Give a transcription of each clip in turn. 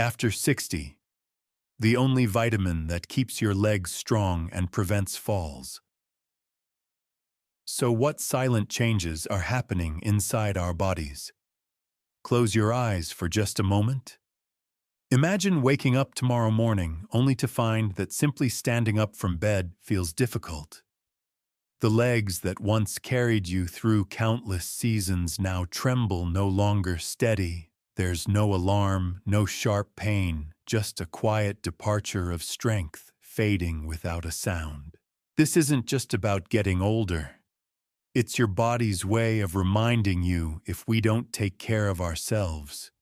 After 60, the only vitamin that keeps your legs strong and prevents falls. So what silent changes are happening inside our bodies? Close your eyes for just a moment. Imagine waking up tomorrow morning only to find that simply standing up from bed feels difficult. The legs that once carried you through countless seasons now tremble, no longer steady. There's no alarm, no sharp pain, just a quiet departure of strength, fading without a sound. This isn't just about getting older. It's your body's way of reminding you if we don't take care of ourselves.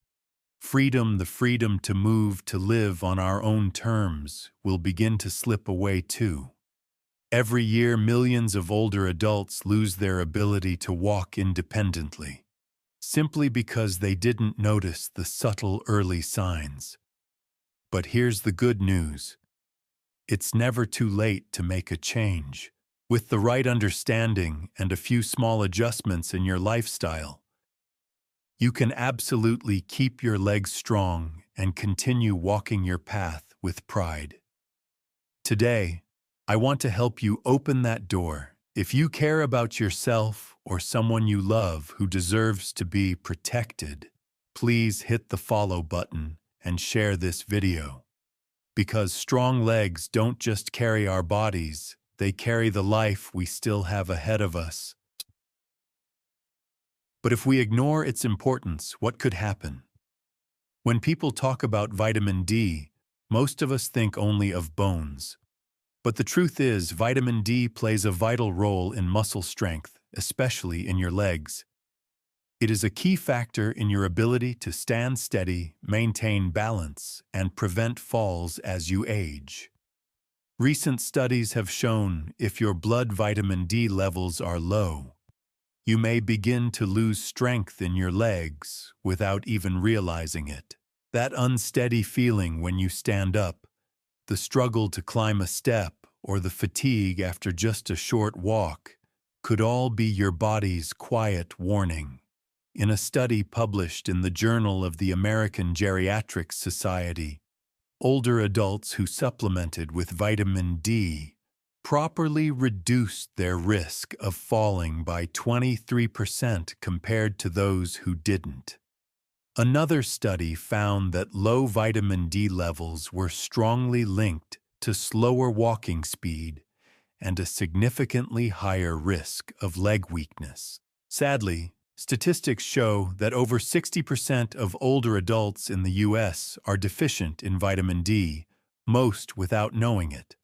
Freedom, the freedom to move, to live on our own terms, will begin to slip away too. Every year, millions of older adults lose their ability to walk independently, simply because they didn't notice the subtle early signs. But here's the good news. It's never too late to make a change. With the right understanding and a few small adjustments in your lifestyle, you can absolutely keep your legs strong and continue walking your path with pride. Today, I want to help you open that door. If you care about yourself or someone you love who deserves to be protected, please hit the follow button and share this video. Because strong legs don't just carry our bodies, they carry the life we still have ahead of us. But if we ignore its importance, what could happen? When people talk about vitamin D, most of us think only of bones. But the truth is, vitamin D plays a vital role in muscle strength, especially in your legs. It is a key factor in your ability to stand steady, maintain balance, and prevent falls as you age. Recent studies have shown if your blood vitamin D levels are low, you may begin to lose strength in your legs without even realizing it. That unsteady feeling when you stand up, the struggle to climb a step, or the fatigue after just a short walk could all be your body's quiet warning. In a study published in the Journal of the American Geriatric Society, older adults who supplemented with vitamin D properly reduced their risk of falling by 23% compared to those who didn't. Another study found that low vitamin D levels were strongly linked to slower walking speed and a significantly higher risk of leg weakness. Sadly, statistics show that over 60% of older adults in the U.S. are deficient in vitamin D, most without knowing it.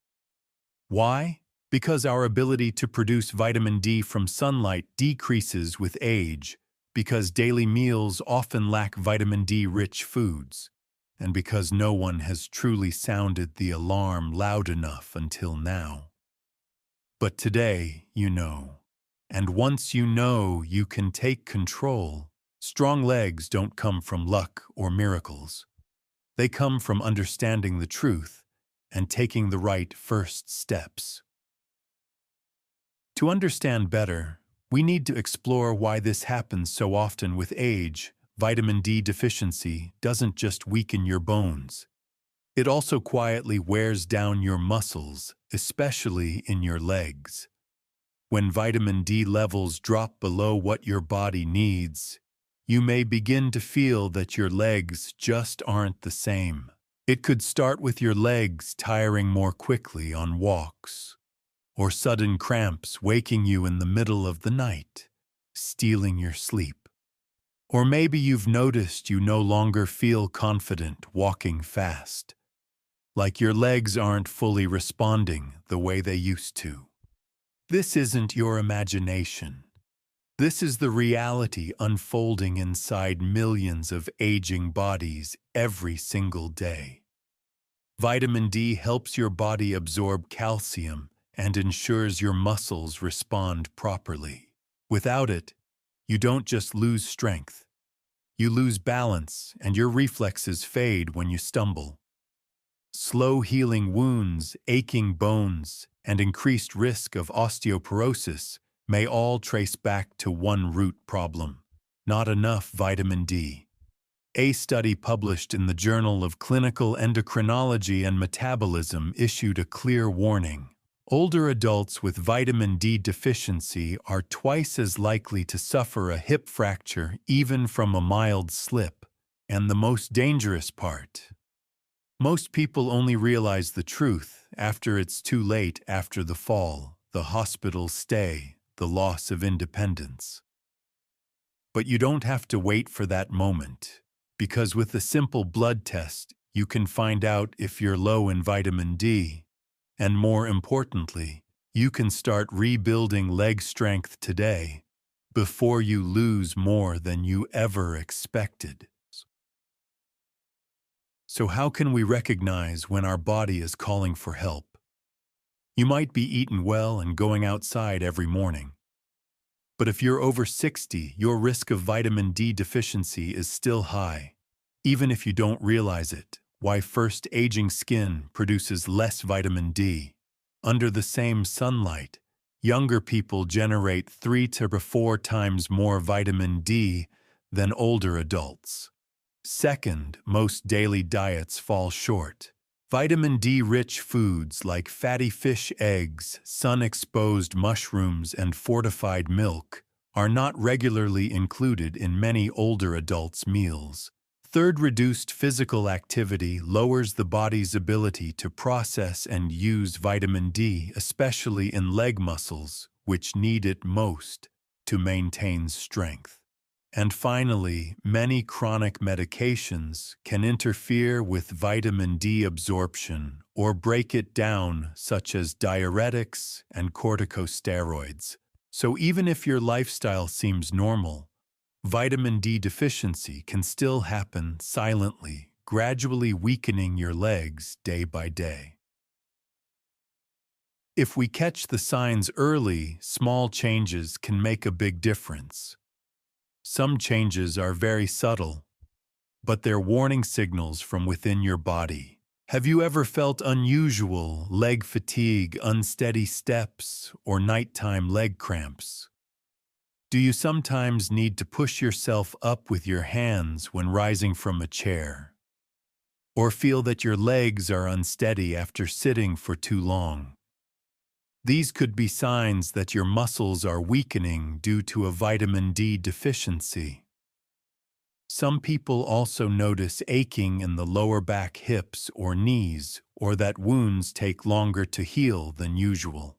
Why? Because our ability to produce vitamin D from sunlight decreases with age, because daily meals often lack vitamin D-rich foods, and because no one has truly sounded the alarm loud enough until now. But today, you know. And once you know, you can take control. Strong legs don't come from luck or miracles. They come from understanding the truth and taking the right first steps. To understand better, we need to explore why this happens so often with age. Vitamin D deficiency doesn't just weaken your bones. It also quietly wears down your muscles, especially in your legs. When vitamin D levels drop below what your body needs, you may begin to feel that your legs just aren't the same. It could start with your legs tiring more quickly on walks, or sudden cramps waking you in the middle of the night, stealing your sleep. Or maybe you've noticed you no longer feel confident walking fast, like your legs aren't fully responding the way they used to. This isn't your imagination. This is the reality unfolding inside millions of aging bodies every single day. Vitamin D helps your body absorb calcium and ensures your muscles respond properly. Without it, you don't just lose strength. You lose balance and your reflexes fade when you stumble. Slow healing wounds, aching bones, and increased risk of osteoporosis may all trace back to one root problem: not enough vitamin D. A study published in the Journal of Clinical Endocrinology and Metabolism issued a clear warning. Older adults with vitamin D deficiency are twice as likely to suffer a hip fracture even from a mild slip. And the most dangerous part: most people only realize the truth after it's too late, after the fall, the hospital stay, the loss of independence. But you don't have to wait for that moment, because with a simple blood test, you can find out if you're low in vitamin D. And more importantly, you can start rebuilding leg strength today, before you lose more than you ever expected. So how can we recognize when our body is calling for help? You might be eating well and going outside every morning. But if you're over 60, your risk of vitamin D deficiency is still high, even if you don't realize it. Why? First, aging skin produces less vitamin D. Under the same sunlight, younger people generate 3 to 4 times more vitamin D than older adults. Second, most daily diets fall short. Vitamin D-rich foods like fatty fish, eggs, sun-exposed mushrooms, and fortified milk are not regularly included in many older adults' meals. Third, reduced physical activity lowers the body's ability to process and use vitamin D, especially in leg muscles, which need it most to maintain strength. And finally, many chronic medications can interfere with vitamin D absorption or break it down, such as diuretics and corticosteroids. So even if your lifestyle seems normal, vitamin D deficiency can still happen silently, gradually weakening your legs day by day. If we catch the signs early, small changes can make a big difference. Some changes are very subtle, but they're warning signals from within your body. Have you ever felt unusual leg fatigue, unsteady steps, or nighttime leg cramps? Do you sometimes need to push yourself up with your hands when rising from a chair? Or feel that your legs are unsteady after sitting for too long? These could be signs that your muscles are weakening due to a vitamin D deficiency. Some people also notice aching in the lower back, hips, or knees, or that wounds take longer to heal than usual.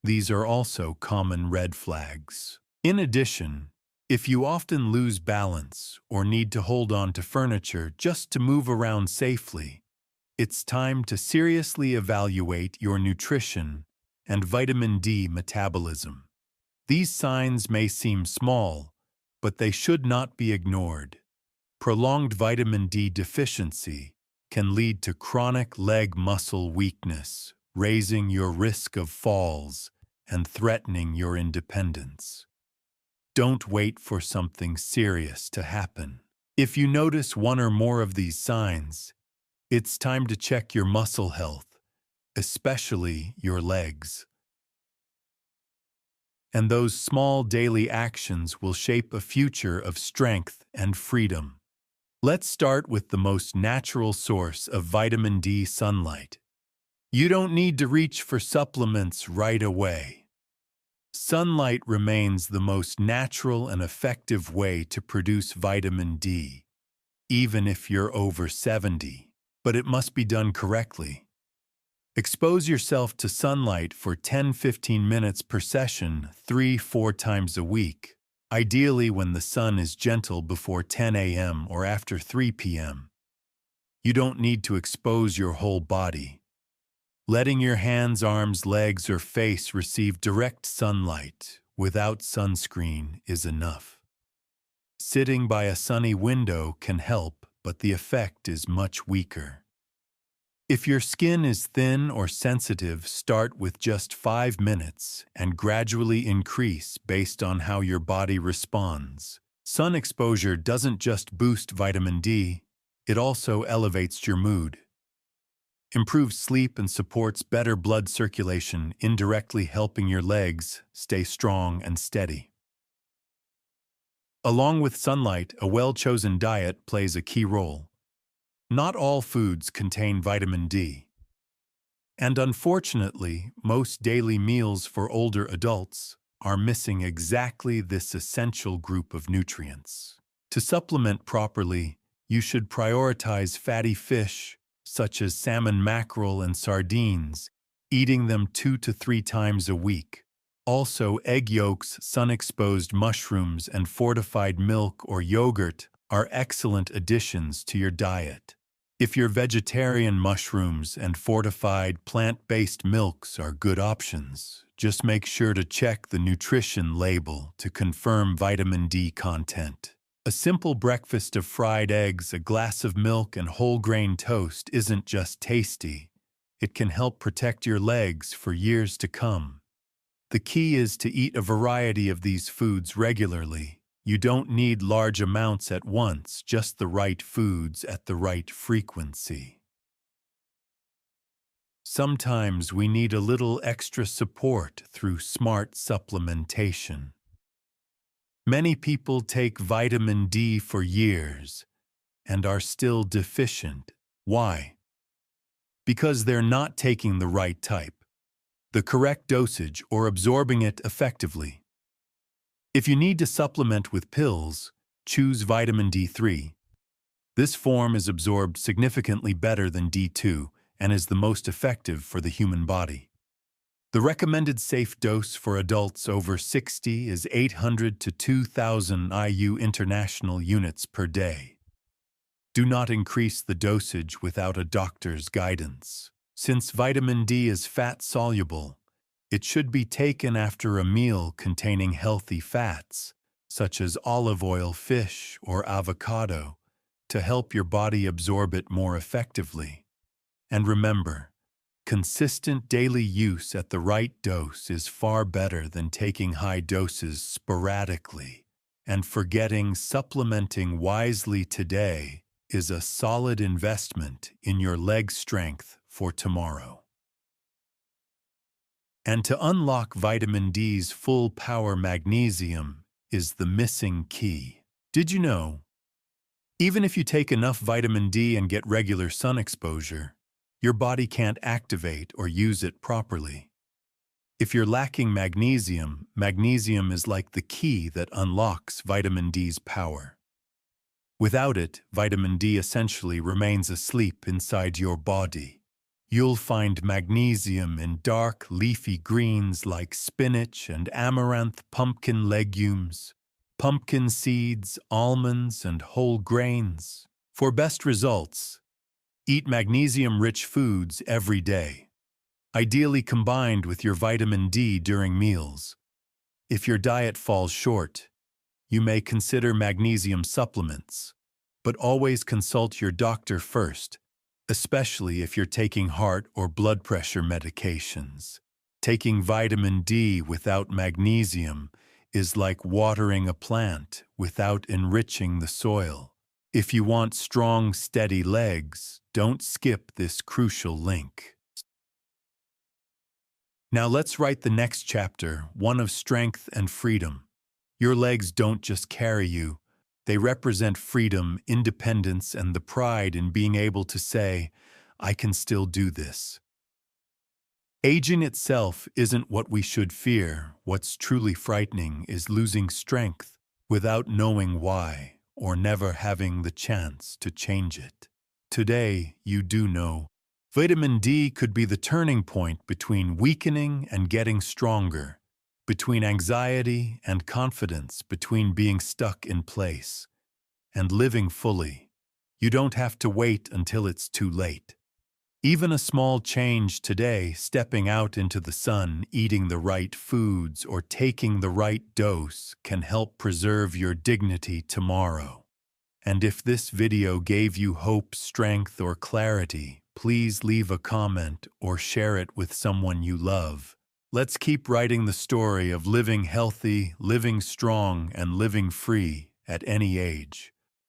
These are also common red flags. In addition, if you often lose balance or need to hold on to furniture just to move around safely, it's time to seriously evaluate your nutrition and vitamin D metabolism. These signs may seem small, but they should not be ignored. Prolonged vitamin D deficiency can lead to chronic leg muscle weakness, raising your risk of falls and threatening your independence. Don't wait for something serious to happen. If you notice one or more of these signs, it's time to check your muscle health, especially your legs. And those small daily actions will shape a future of strength and freedom. Let's start with the most natural source of vitamin D: sunlight. You don't need to reach for supplements right away. Sunlight remains the most natural and effective way to produce vitamin D, even if you're over 70, but it must be done correctly. Expose yourself to sunlight for 10-15 minutes per session, 3-4 times a week, ideally when the sun is gentle before 10 a.m. or after 3 p.m. You don't need to expose your whole body. Letting your hands, arms, legs, or face receive direct sunlight without sunscreen is enough. Sitting by a sunny window can help, but the effect is much weaker. If your skin is thin or sensitive, start with just 5 minutes and gradually increase based on how your body responds. Sun exposure doesn't just boost vitamin D, it also elevates your mood, improves sleep, and supports better blood circulation, indirectly helping your legs stay strong and steady. Along with sunlight, a well-chosen diet plays a key role. Not all foods contain vitamin D. And unfortunately, most daily meals for older adults are missing exactly this essential group of nutrients. To supplement properly, you should prioritize fatty fish, such as salmon, mackerel, and sardines, eating them 2 to 3 times a week. Also, egg yolks, sun-exposed mushrooms, and fortified milk or yogurt are excellent additions to your diet. If you're vegetarian, mushrooms and fortified plant-based milks are good options. Just make sure to check the nutrition label to confirm vitamin D content. A simple breakfast of fried eggs, a glass of milk, and whole grain toast isn't just tasty. It can help protect your legs for years to come. The key is to eat a variety of these foods regularly. You don't need large amounts at once, just the right foods at the right frequency. Sometimes we need a little extra support through smart supplementation. Many people take vitamin D for years and are still deficient. Why? Because they're not taking the right type, the correct dosage, or absorbing it effectively. If you need to supplement with pills, choose vitamin D3. This form is absorbed significantly better than D2 and is the most effective for the human body. The recommended safe dose for adults over 60 is 800 to 2,000 IU international units per day. Do not increase the dosage without a doctor's guidance. Since vitamin D is fat-soluble, it should be taken after a meal containing healthy fats, such as olive oil, fish, or avocado, to help your body absorb it more effectively. And remember, consistent daily use at the right dose is far better than taking high doses sporadically, and forgetting supplementing wisely today is a solid investment in your leg strength for tomorrow. And to unlock vitamin D's full power, magnesium is the missing key. Did you know? Even if you take enough vitamin D and get regular sun exposure, your body can't activate or use it properly. If you're lacking magnesium, magnesium is like the key that unlocks vitamin D's power. Without it, vitamin D essentially remains asleep inside your body. You'll find magnesium in dark, leafy greens like spinach and amaranth, pumpkin legumes, pumpkin seeds, almonds, and whole grains. For best results, eat magnesium-rich foods every day, ideally combined with your vitamin D during meals. If your diet falls short, you may consider magnesium supplements, but always consult your doctor first, especially if you're taking heart or blood pressure medications. Taking vitamin D without magnesium is like watering a plant without enriching the soil. If you want strong, steady legs, don't skip this crucial link. Now let's write the next chapter, one of strength and freedom. Your legs don't just carry you. They represent freedom, independence, and the pride in being able to say, I can still do this. Aging itself isn't what we should fear. What's truly frightening is losing strength without knowing why or never having the chance to change it. Today, you do know. Vitamin D could be the turning point between weakening and getting stronger, between anxiety and confidence, between being stuck in place and living fully. You don't have to wait until it's too late. Even a small change today, stepping out into the sun, eating the right foods, or taking the right dose can help preserve your dignity tomorrow. And if this video gave you hope, strength, or clarity, please leave a comment or share it with someone you love. Let's keep writing the story of living healthy, living strong, and living free at any age.